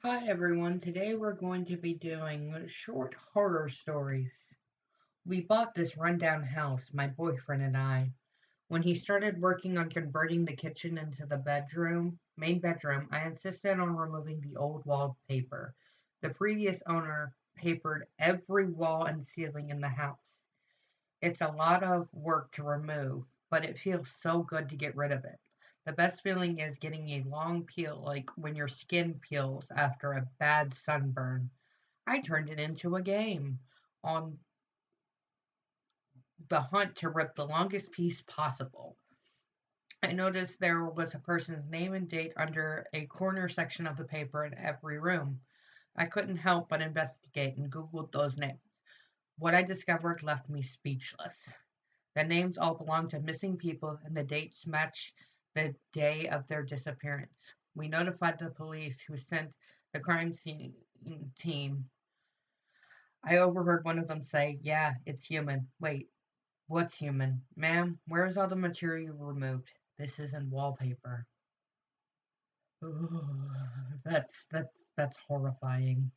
Hi everyone, today we're going to be doing short horror stories. We bought this rundown house, my boyfriend and I. When he started working on converting the kitchen into the main bedroom, I insisted on removing the old wallpaper. The previous owner papered every wall and ceiling in the house. It's a lot of work to remove, but it feels so good to get rid of it. The best feeling is getting a long peel, like when your skin peels after a bad sunburn. I turned it into a game on the hunt to rip the longest piece possible. I noticed there was a person's name and date under a corner section of the paper in every room. I couldn't help but investigate and Googled those names. What I discovered left me speechless. The names all belong to missing people, and the dates match the day of their disappearance. We notified the police, who sent the crime scene team. I overheard one of them say, "Yeah, it's human." Wait, what's human? Ma'am, where's all the material you removed? This isn't wallpaper. Ooh, that's horrifying.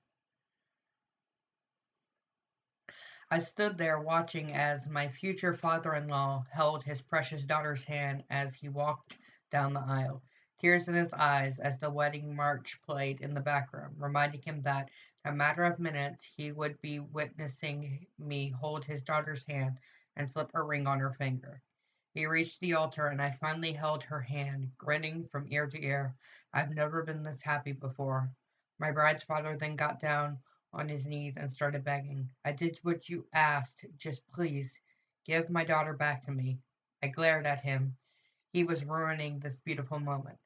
I stood there watching as my future father-in-law held his precious daughter's hand as he walked down the aisle, tears in his eyes as the wedding march played in the background, reminding him that in a matter of minutes he would be witnessing me hold his daughter's hand and slip a ring on her finger. He reached the altar and I finally held her hand, grinning from ear to ear. I've never been this happy before. My bride's father then got down on his knees and started begging. I did what you asked. Just please give my daughter back to me. I glared at him. He was ruining this beautiful moment.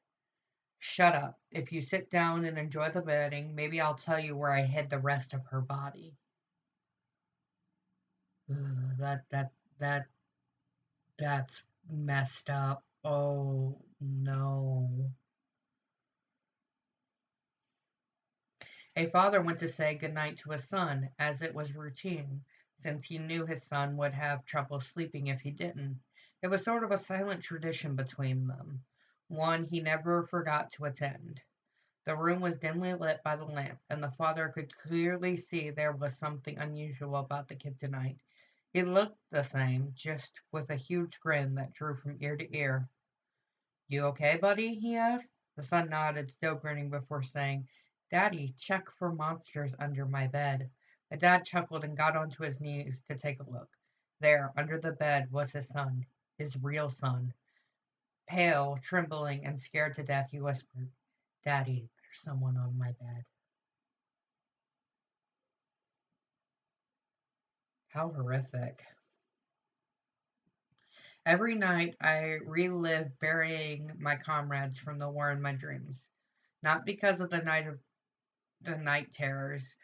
Shut up. If you sit down and enjoy the wedding, maybe I'll tell you where I hid the rest of her body. Ugh, that's messed up. Oh no. A father went to say goodnight to his son, as it was routine, since he knew his son would have trouble sleeping if he didn't. It was sort of a silent tradition between them, one he never forgot to attend. The room was dimly lit by the lamp, and the father could clearly see there was something unusual about the kid tonight. He looked the same, just with a huge grin that drew from ear to ear. "You okay, buddy?" he asked. The son nodded, still grinning, before saying, "Daddy, check for monsters under my bed." The dad chuckled and got onto his knees to take a look. There, under the bed, was his son, his real son. Pale, trembling, and scared to death, he whispered, "Daddy, there's someone on my bed." How horrific. Every night I relive burying my comrades from the war in my dreams. Not because of the night terrors,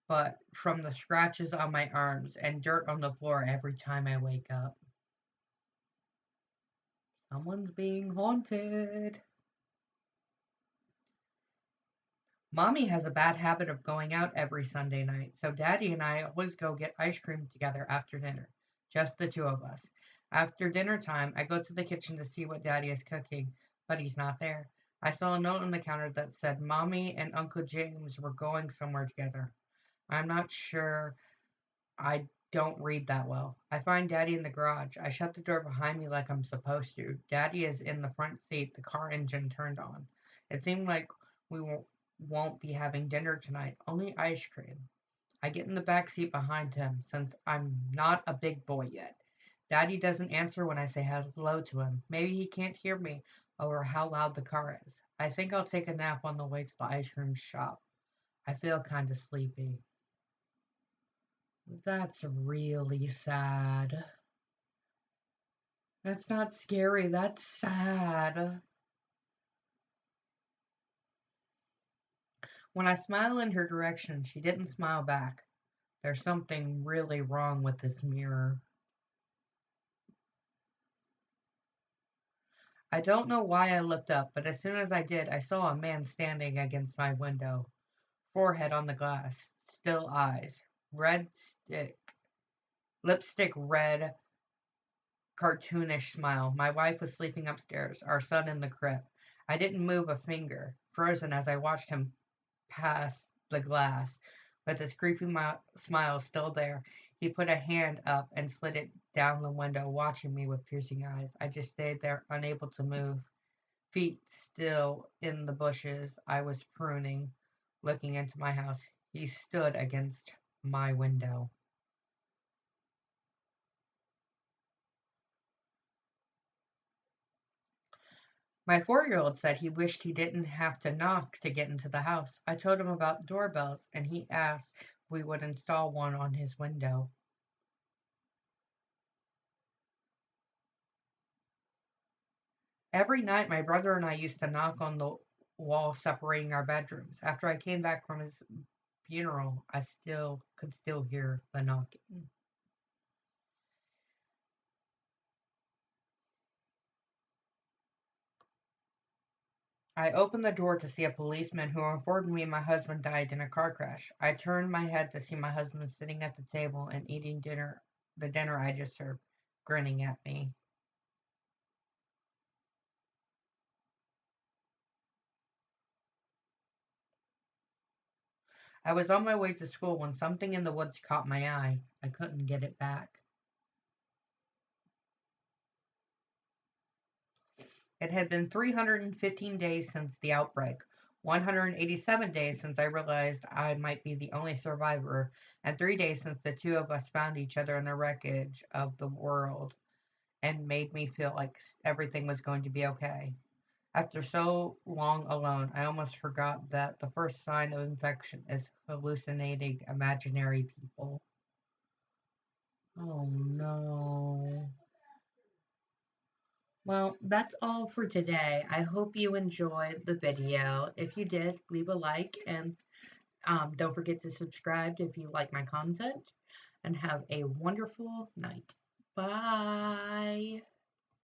but from the scratches on my arms and dirt on the floor every time I wake up. Someone's being haunted. Mommy has a bad habit of going out every Sunday night, so Daddy and I always go get ice cream together after dinner, just the two of us. After dinner time, I go to the kitchen to see what Daddy is cooking, but he's not there. I saw a note on the counter that said Mommy and Uncle James were going somewhere together. I'm not sure. I don't read that well. I find Daddy in the garage. I shut the door behind me like I'm supposed to. Daddy is in the front seat, the car engine turned on. It seemed like we won't be having dinner tonight, only ice cream. I get in the back seat behind him since I'm not a big boy yet. Daddy doesn't answer when I say hello to him. Maybe he can't hear me over how loud the car is. I think I'll take a nap on the way to the ice cream shop. I feel kind of sleepy. That's really sad. That's not scary, that's sad. When I smile in her direction, she didn't smile back. There's something really wrong with this mirror. I don't know why I looked up, but as soon as I did, I saw a man standing against my window, forehead on the glass, still eyes, red stick, lipstick red, cartoonish smile. My wife was sleeping upstairs, our son in the crib. I didn't move a finger, frozen as I watched him past the glass. With his creepy smile still there, he put a hand up and slid it down the window, watching me with piercing eyes. I just stayed there, unable to move, feet still in the bushes I was pruning, looking into my house. He stood against my window. My 4-year old said he wished he didn't have to knock to get into the house. I told him about doorbells, and he asked if we would install one on his window. Every night, my brother and I used to knock on the wall separating our bedrooms. After I came back from his funeral, I still could still hear the knocking. I opened the door to see a policeman who informed me my husband died in a car crash. I turned my head to see my husband sitting at the table and eating the dinner I just served, grinning at me. I was on my way to school when something in the woods caught my eye. I couldn't get it back. It had been 315 days since the outbreak, 187 days since I realized I might be the only survivor, and 3 days since the two of us found each other in the wreckage of the world and made me feel like everything was going to be okay. After so long alone, I almost forgot that the first sign of infection is hallucinating imaginary people. Oh no. Well, that's all for today. I hope you enjoyed the video. If you did, leave a like and don't forget to subscribe if you like my content. And have a wonderful night. Bye.